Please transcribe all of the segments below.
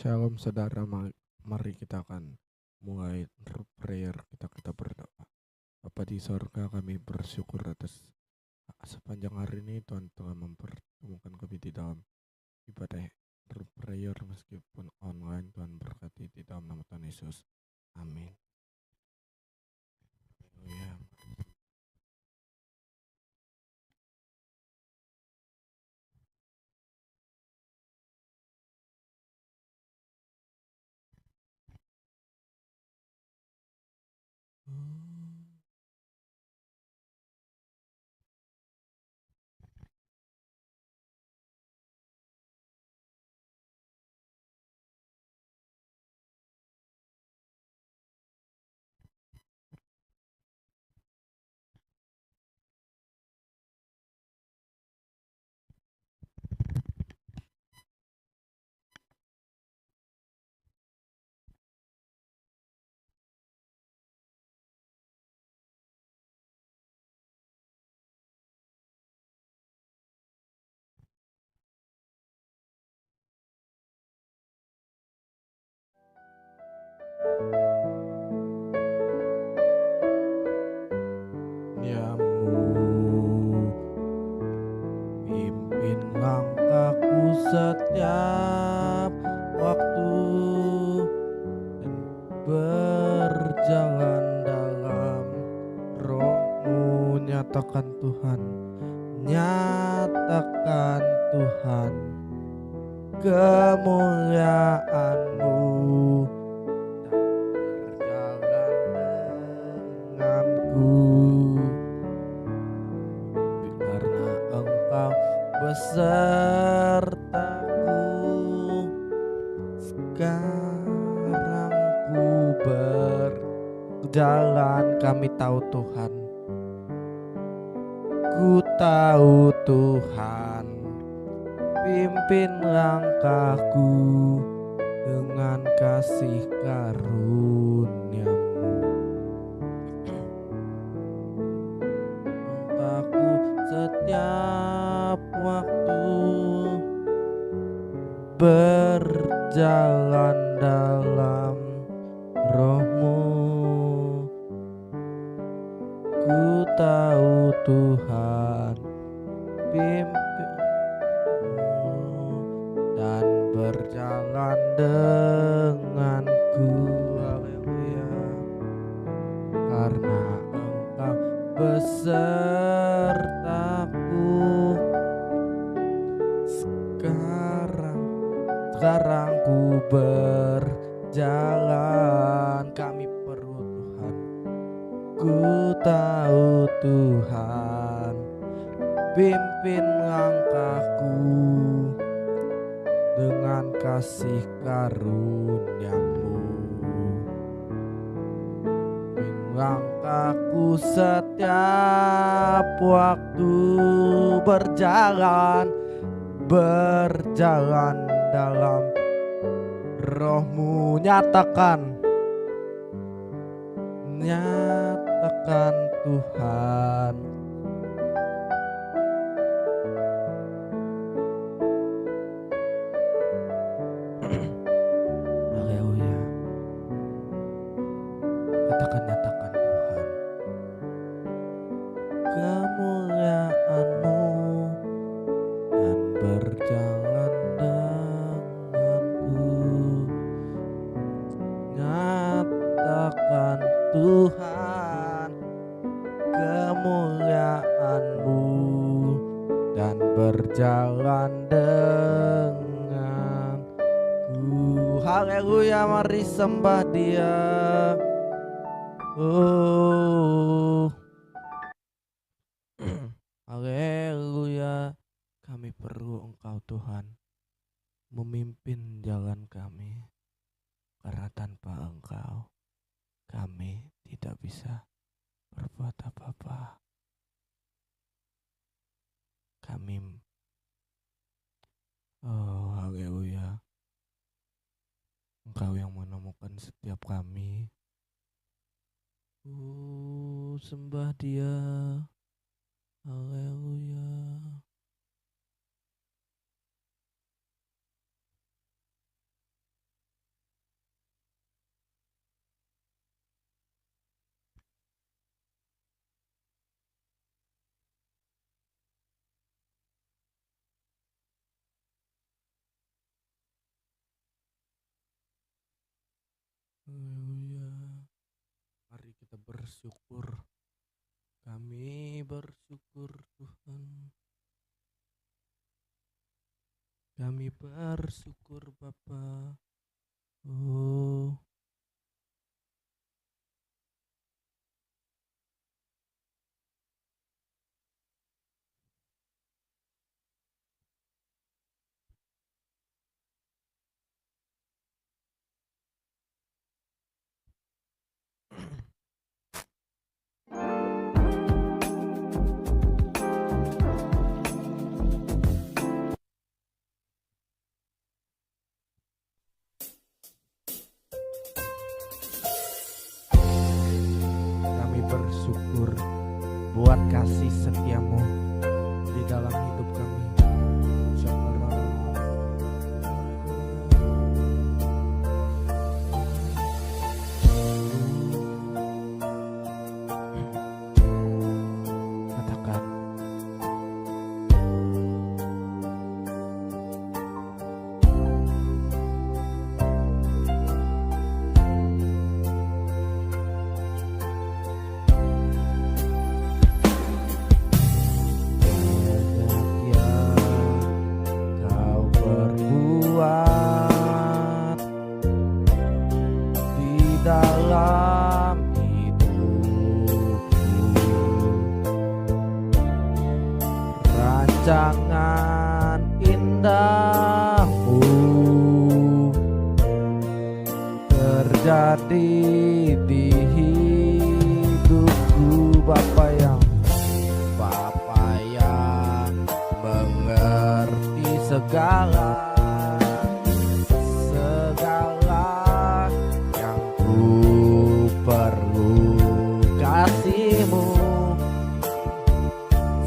Shalom saudara, mari kita akan mulai prayer, kita berdoa. Bapa di sorga, kami bersyukur atas sepanjang hari ini Tuhan telah mempertemukan kami di dalam ibadah prayer meskipun online. Tuhan berkati di dalam nama Tuhan Yesus. Amin. Haleluya. Diam-Mu pimpin langkahku setiap waktu dan berjalan dalam Roh-Mu. Nyatakan Tuhan, nyatakan Tuhan kemuliaan-Mu dan berjalan denganku, karena Engkau besertaku. Sekarang ku berjalan, kami tahu Tuhan, ku tahu Tuhan, pimpin langkahku dengan kasih karunia-Mu. Langkahku setiap waktu berjalan dalam Roh-Mu. Ku tahu Tuhan, pimpin dan berjalan denganku. Haleluya. Karena Engkau besertaku. Sekarang ku berjalan, kami perlu Tuhan. Ku tahu Tuhan, pimpin langkahku dengan kasih karunia-Mu. Pimpin langkahku setiap waktu berjalan dalam Roh-Mu. Nyatakan Tuhan, haleluya. Katakan, nyatakan Tuhan kemuliaan-Mu dan berjalan denganku. Nyatakan Tuhan kemuliaan-Mu dan berjalan denganku. Haleluya, mari sembah Dia. Haleluya. Kami perlu Engkau Tuhan, memimpin jalan kami, karena tanpa Engkau kami tidak bisa berbuat apa-apa. Kami haleluya, Engkau yang menemukan setiap kami. Sembah Dia. Haleluya. Haleluya. Mari kita bersyukur. Kami bersyukur Tuhan. Kami bersyukur Bapa. Oh, kami bersyukur buat kasih setiamu di dalam hidup kami. Katakan, banyak yang kau perbuat di dalam hidupku. Rancangan indahmu terjadi di hidupku. Bapa yang mengerti segala yang ku perlu. Kasihmu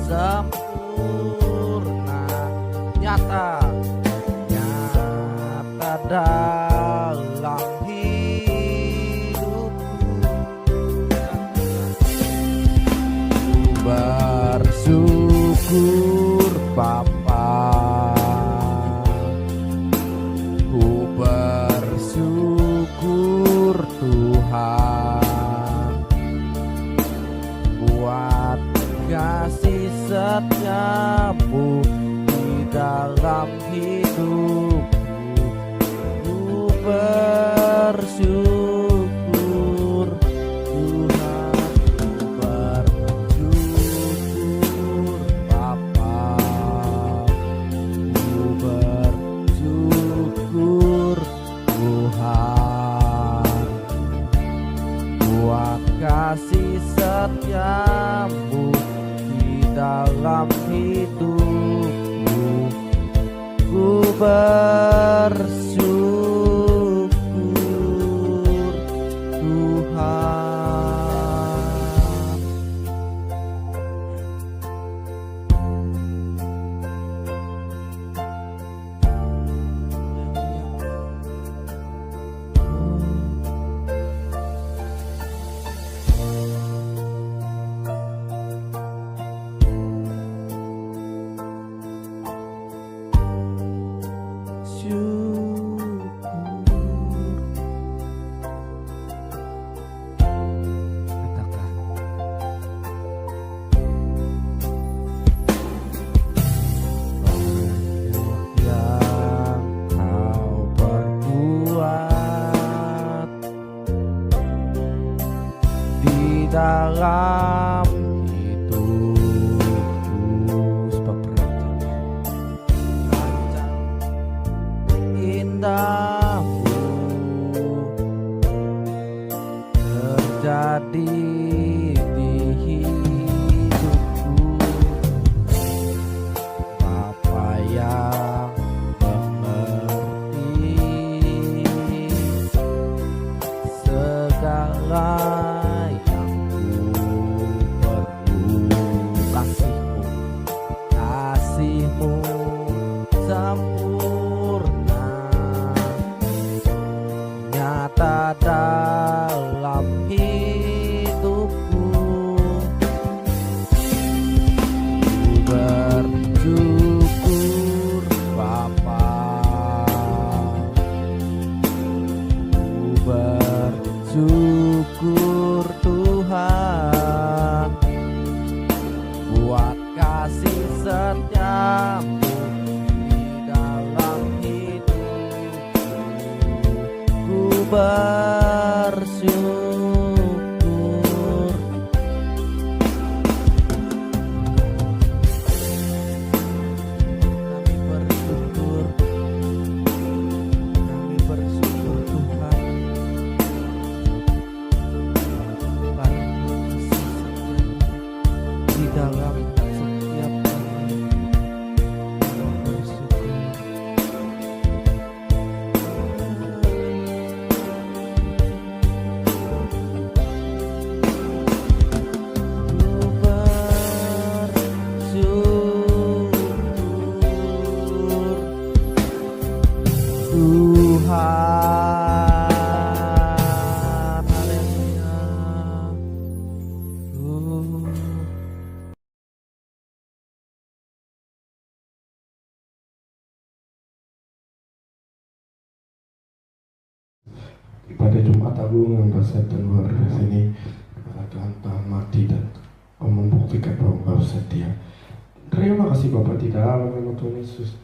sempurna, nyata dalam hidupku. Bersyukur Bapa, ku bersyukur Tuhan buat kasih setiamu di dalam hidupku. Ku bersyukur Tuhan, ku bersyukur Bapa, ku bersyukur Tuhan buat kasih setiamu di dalam hidupku. Ku bersyukur Tuhan. Dalam hidupku, sebab rancang indahmu terjadi di hidupku. Bapa yang mengerti segala sempurna, nyata dalam hidupku. Ku bersyukur Bapa, ku bersyukur bersyukur. Kami bersyukur Tuhan, karena kasih setia di dalam setiap kami. Kami bersyukur. Tuhan, haleluya. Ibadah Jumat Agung yang dahsyat dan luar biasa ini, Tuhan telah mati dan membuktikan bahwa Engkau setia. Terima kasih Bapak di dalam nama Tuhan Yesus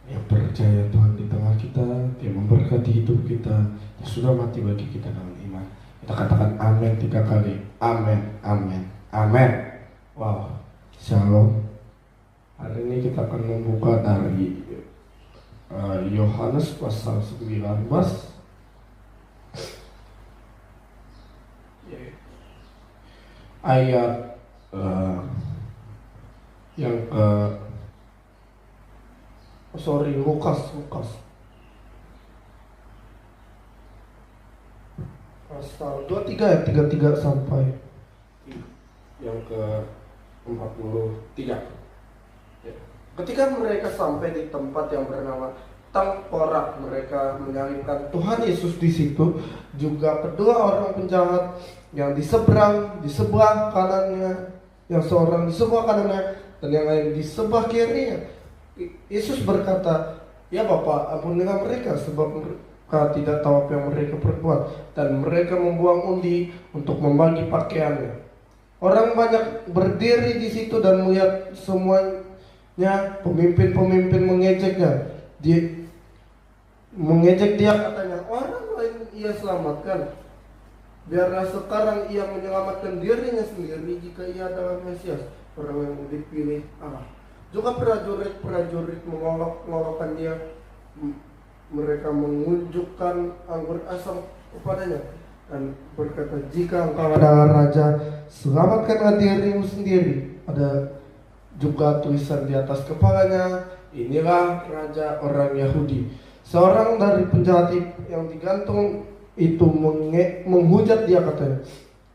yang percaya Tuhan di tengah kita, Dia memberkati hidup kita, Dia sudah mati bagi kita dalam iman. Kita katakan amin 3 kali. Amin, amin, amin. Wow, shalom. Hari ini kita akan membuka dari Yohanes pasal 19 ayat yang ke Lukas pasal 23 ayat 33 sampai yang ke 43. Ketika mereka sampai di tempat yang bernama Tengkorak, mereka menyalibkan Tuhan Yesus di situ. Juga kedua orang penjahat yang di sebelah kanannya, yang seorang di sebelah kanannya dan yang lain di sebelah kirinya. Yesus berkata, "Ya Bapa, ampunilah mereka, sebab mereka tidak tahu apa yang mereka perbuat." Dan mereka membuang undi untuk membagi pakaiannya. Orang banyak berdiri di situ dan melihat semuanya. Pemimpin-pemimpin mengejeknya. Mengejek dia, katanya, "Orang lain ia selamatkan, biarlah sekarang ia menyelamatkan dirinya sendiri jika ia adalah Mesias, orang yang dipilih Allah." Juga prajurit mengolok-olokkan dia. Mereka menunjukkan anggur asam kepadanya dan berkata, "Jika engkau adalah raja, selamatkanlah dirimu sendiri." Ada juga tulisan di atas kepalanya, "Inilah raja orang Yahudi." Seorang dari penjahat yang digantung itu menghujat dia, katanya,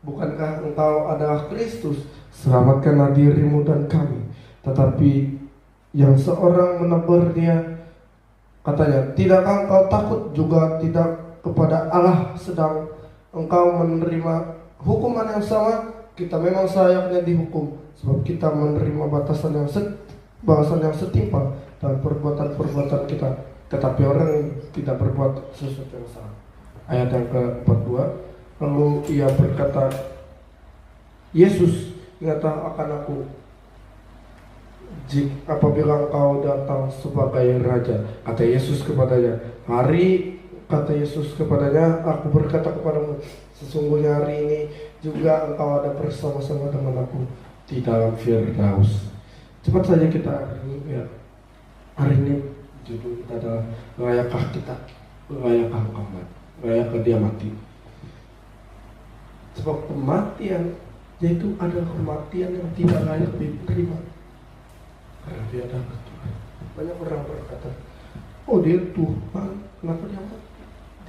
"Bukankah engkau adalah Kristus? Selamatkanlah dirimu dan kami." Tetapi yang seorang menegur dia, katanya, "Tidakkah engkau takut juga tidak kepada Allah, sedang engkau menerima hukuman yang sama? Kita memang sayangnya dihukum, sebab kita menerima balasan yang setimpal dan perbuatan-perbuatan kita. Tetapi orang yang tidak berbuat sesuatu yang salah." Ayat yang ke-42, lalu ia berkata, "Yesus, ingatlah akan aku apabila engkau datang sebagai raja." Kata Yesus kepadanya, kata Yesus kepadanya, "Aku berkata kepadamu, sesungguhnya hari ini juga engkau ada bersama-sama dengan aku di dalam Firdaus." Cepat saja kita hari ini judul kita adalah layakkah engkau mati, layakkah dia mati. Sebab kematian yaitu adalah kematian yang tidak layak diterima, karena dia adalah Tuhan. Banyak orang berkata, "Oh, dia Tuhan, kenapa dia mati?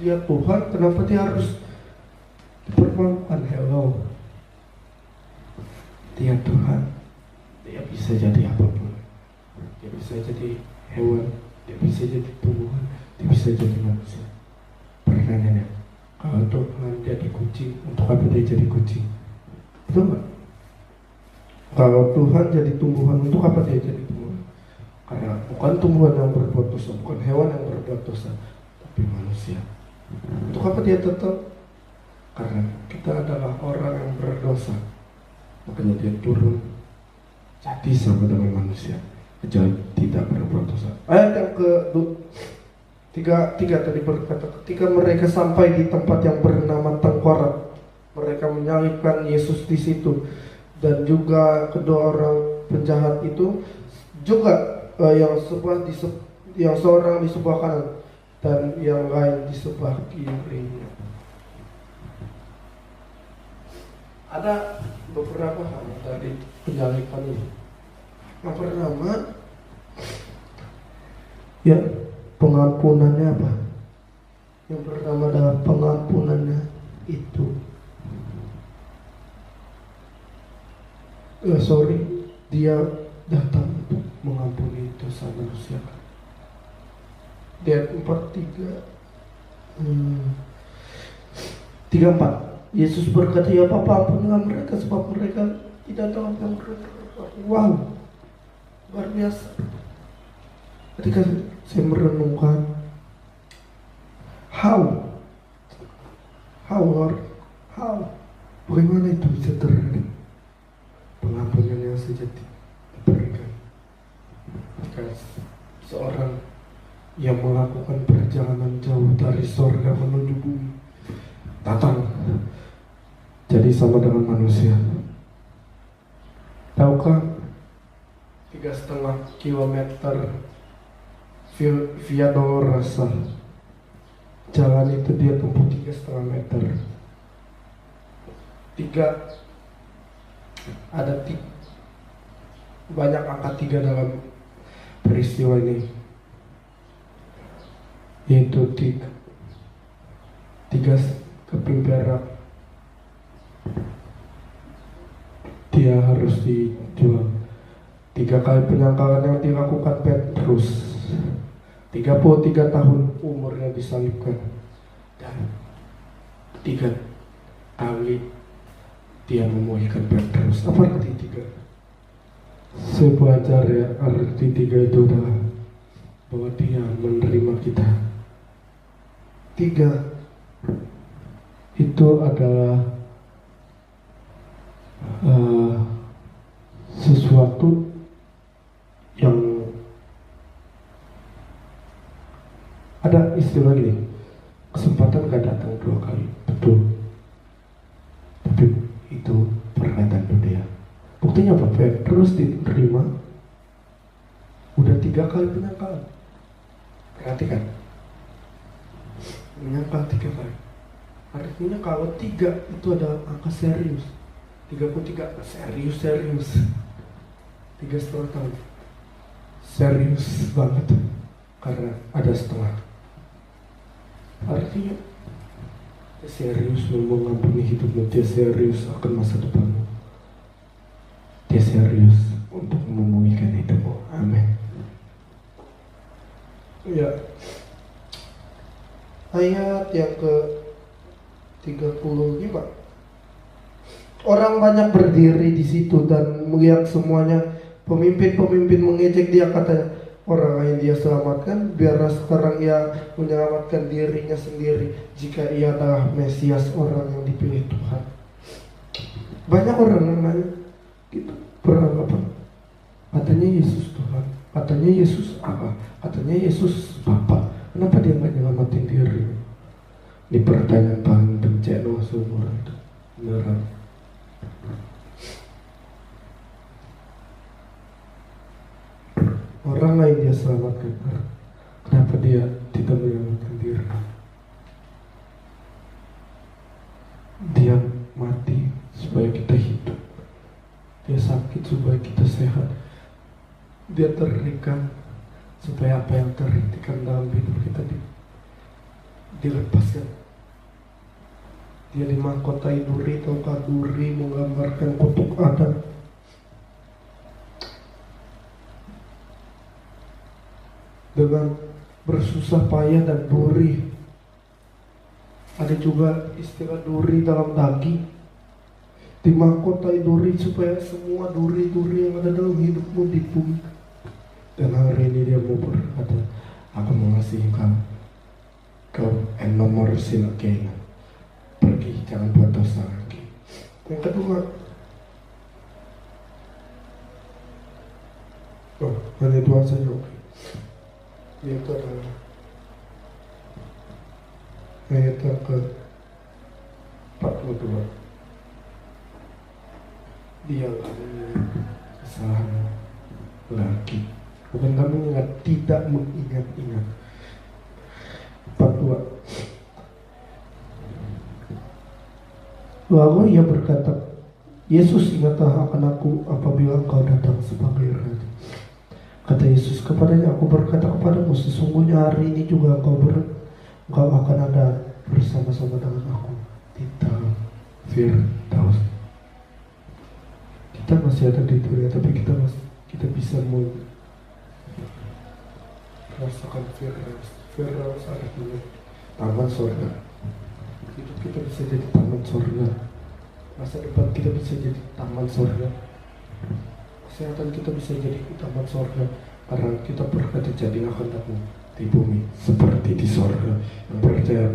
Dia Tuhan, kenapa dia harus dipermalukan?" Hello, dia Tuhan. Dia bisa jadi apapun. Dia bisa jadi hewan, dia bisa jadi tumbuhan, dia bisa jadi manusia. Pertanyaannya, kalau Tuhan jadi kucing, untuk apa dia jadi kucing? Betul nggak? Kalau Tuhan jadi tumbuhan, untuk apa dia jadi tumbuhan? Karena bukan tumbuhan yang berbuat dosa, bukan hewan yang berbuat dosa, tapi manusia. Untuk apa dia tetap? Karena kita adalah orang yang berdosa, makanya dia turun jadi sama dengan manusia, kecuali tidak berbuat dosa. Ayat yang ke Tiga tadi berkata, ketika mereka sampai di tempat yang bernama Tengkorak, mereka menyalibkan Yesus di situ, dan juga kedua orang penjahat itu juga yang seorang di sebelah kanan dan yang lain di sebelah kiri. Ada beberapa hal dari penyaliban ini. Yang pertama, ya, pengampunannya apa? Yang pertama adalah pengampunannya itu. Dia datang untuk mengampuni dosa manusia. Ayat 34. Yesus berkata, ya Bapa, ampunilah mereka sebab mereka tidak tahu apa yang mereka lakukan. Wow, luar biasa. Ketika saya merenungkan, how Lord, bagaimana itu bisa terjadi? Pengampunan yang sejati diberikan jika seorang yang melakukan perjalanan jauh dari sorga menuju bumi datang jadi sama dengan manusia. Tahukah 3,5 kilometer Via Dolorosa, jalan itu dia tempuh 3,5 meter. Banyak angka 3 dalam peristiwa ini, yaitu 3 keping perak dia harus dijual. 3 kali penyangkalan yang dilakukan Petrus, 33 tahun umurnya disalibkan, dan 3 kali dia memulihkan Petrus. Apa arti 3? Saya belajar ya, arti 3 itu adalah bahwa dia menerima kita. 3 itu adalah sesuatu yang ada istilah gini, kesempatan gak datang 2 kali, betul, tapi itu perkataan dia. Buktinya apa? Petrus diterima udah 3 kali penyangkalan. Perhatikan, menyangkal 3 kali. Artinya kalau 3 itu adalah angka serius. 33 serius 3,5 tahun serius banget, karena ada setengah. Artinya dia serius mengampuni hidupmu, dia serius akan masa depanmu, dia serius untuk memulihkan hidupmu. Amin. Ya, ayat yang ke 35. Orang banyak berdiri di situ dan melihat semuanya. Pemimpin-pemimpin mengejek dia, katanya, orang yang dia selamatkan, biarlah sekarang ia menyelamatkan dirinya sendiri jika ia adalah Mesias, orang yang dipilih Tuhan. Banyak orang yang nanya gitu, beranggapan katanya Yesus Tuhan, katanya Yesus Allah, katanya Yesus Bapa. Kenapa dia nggak nyelamatin diri? Ini pertanyaan paling bencana seumur itu. Beneran. Orang lain dia selamatkan, kenapa dia tidak menyelamatkan diri? Dia mati supaya kita hidup, dia sakit supaya kita sehat, dia terikat supaya apa yang terikat dalam hidup kita dilepaskan. Dia dimahkotai duri, tahukah duri menggambarkan kutuk Adam. Dengan bersusah payah dan duri. Ada juga istilah duri dalam daging. Dimahkotai duri supaya semua duri-duri yang ada dalam hidupmu dibunuh. Dan hari ini dia mau berkata, aku mengasihi kamu. Kau no more sin again. Pergi, jangan buat dosa lagi. Yang kedua, hanya 2 saja. Yaitu adalah ayat yang ke 42. Dia kesalahan lagi, bukan kamu ingat, tidak mengingat-ingat. 42. Lalu ia berkata, Yesus, ingatlah akan aku apabila engkau datang sebagai raja. Kata Yesus kepadanya, aku berkata kepadamu, sesungguhnya hari ini juga engkau akan ada bersama-sama dengan aku di dalam Firdaus. Kita masih ada di dunia, tapi kita bisa merasakan Firdaus. Firdaus ada di taman surga. Hidup kita bisa jadi taman surga. Masa depan kita bisa jadi taman surga. Kesehatan kita bisa jadi taman surga. Karena kita berkata, jadilah kehendakmu di bumi seperti di surga. Yang percaya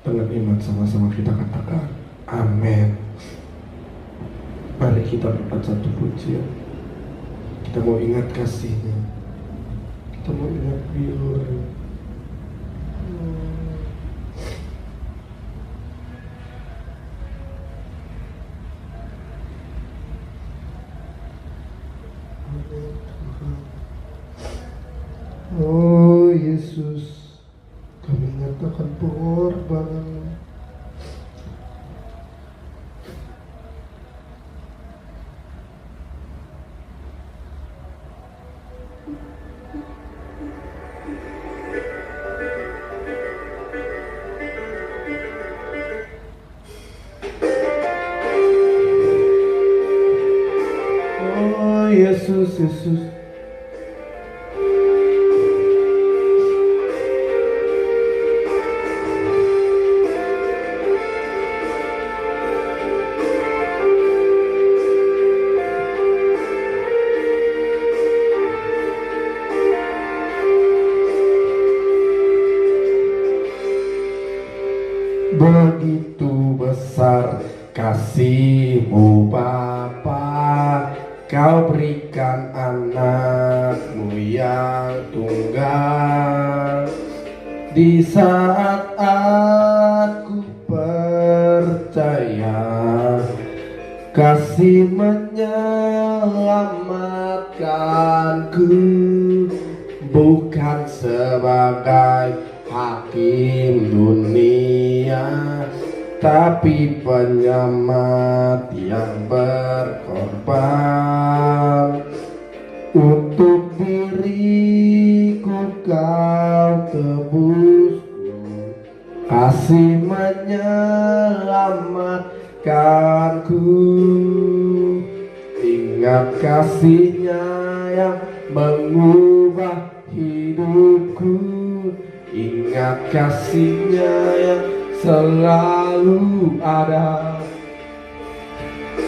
dengan iman sama-sama kita katakan amin. Mari kita berbuat satu pujian. Kita mau ingat kasihnya, kita mau ingat bilurnya. Oh Yesus, kami ingat akan pengorbanan. Oh Yesus, Yesus. Begitu besar kasih-Mu Bapa, Kau berikan anak-Mu yang tunggal. Di saat aku percaya kasih menyelamatkanku, bukan sebagai hakim dunia, tapi penyelamat yang berkorban. Untuk diriku Kau tebusku, kasih menyelamatkanku. Ingat kasih-Nya yang mengubah hidupku, ingat kasih-Nya yang selalu ada.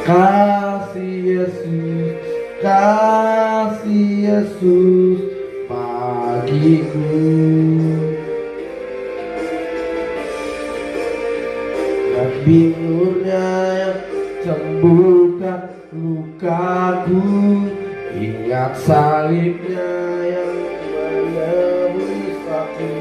Kasih Yesus, kasih Yesus bagiku. Dan bilur-Nya yang sembuhkan lukaku, ingat salib-Nya yang menebus aku.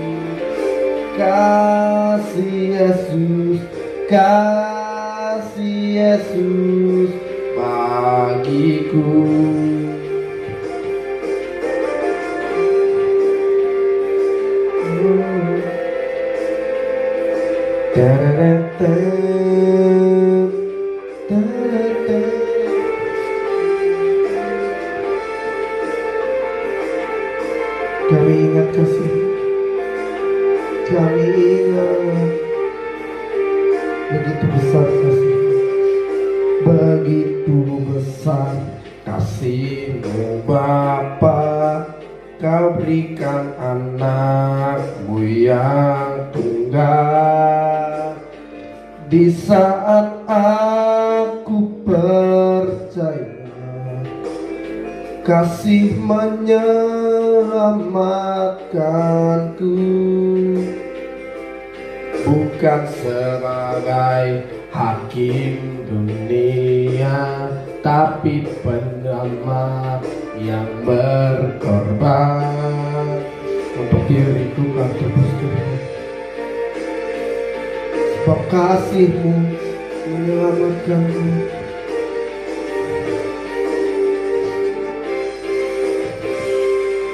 Kasih Yesus, kasih Yesus bagiku. Kami ingat kasih, kami ingat begitu besar kasih, begitu besar kasih-Mu Bapa, Kau berikan anak-Mu yang tunggal. Di saat aku percaya kasih menyelamatkanku, bukan sebagai hakim dunia, tapi penyelamat yang berkorban. Untuk diriku Kau tebus, sebab kasih-Mu menyelamatkanku.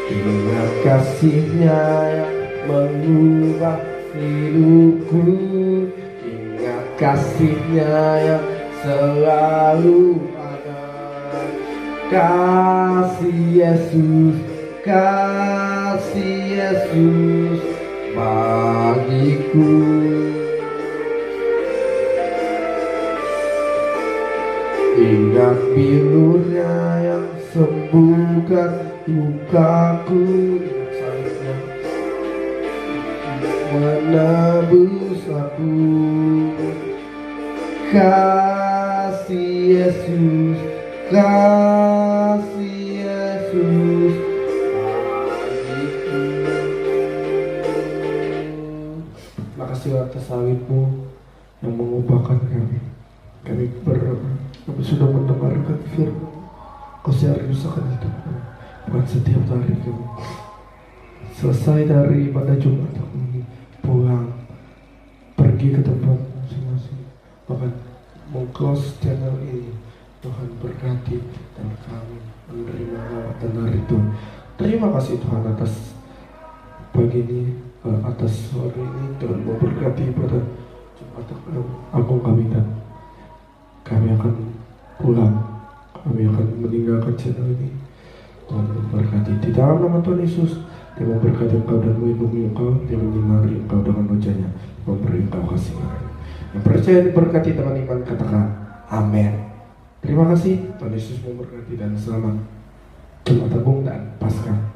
Ingat kasih-Nya yang mengubah hidupku, ingat kasih-Nya yang selalu ada. Kasih Yesus bagiku. Ingat bilurnya yang sembuhkan lukaku, ingat salibnya menebus aku. Kasih Yesus bagiku. Makasih atas salib-Mu yang mengubahkan kami. Kami sudah mendengarkan firman. Kau seriusakan itu buat setiap hari kami. Selesai dari ibadah Jumat kami pulang, pergi ke tempat masing-masing, bahkan meng-close channel ini. Tuhan berkati dan kami menerima lawatan hari itu. Terima kasih Tuhan atas pagi ini, atas sore ini. Tuhan memberkati pada Jumat Agung kami, dan kami akan pulang, kami akan meninggalkan channel ini. Tuhan memberkati di dalam nama Tuhan Yesus. Dia memberkati engkau dan melindungi engkau. Dia menyinari engkau dengan wajahnya, memberi engkau kasih. Yang percaya diberkati dengan iman, katakan amin. Terima kasih. Tuhan Yesus memberkati dan selamat Jumat Agung dan Paskah.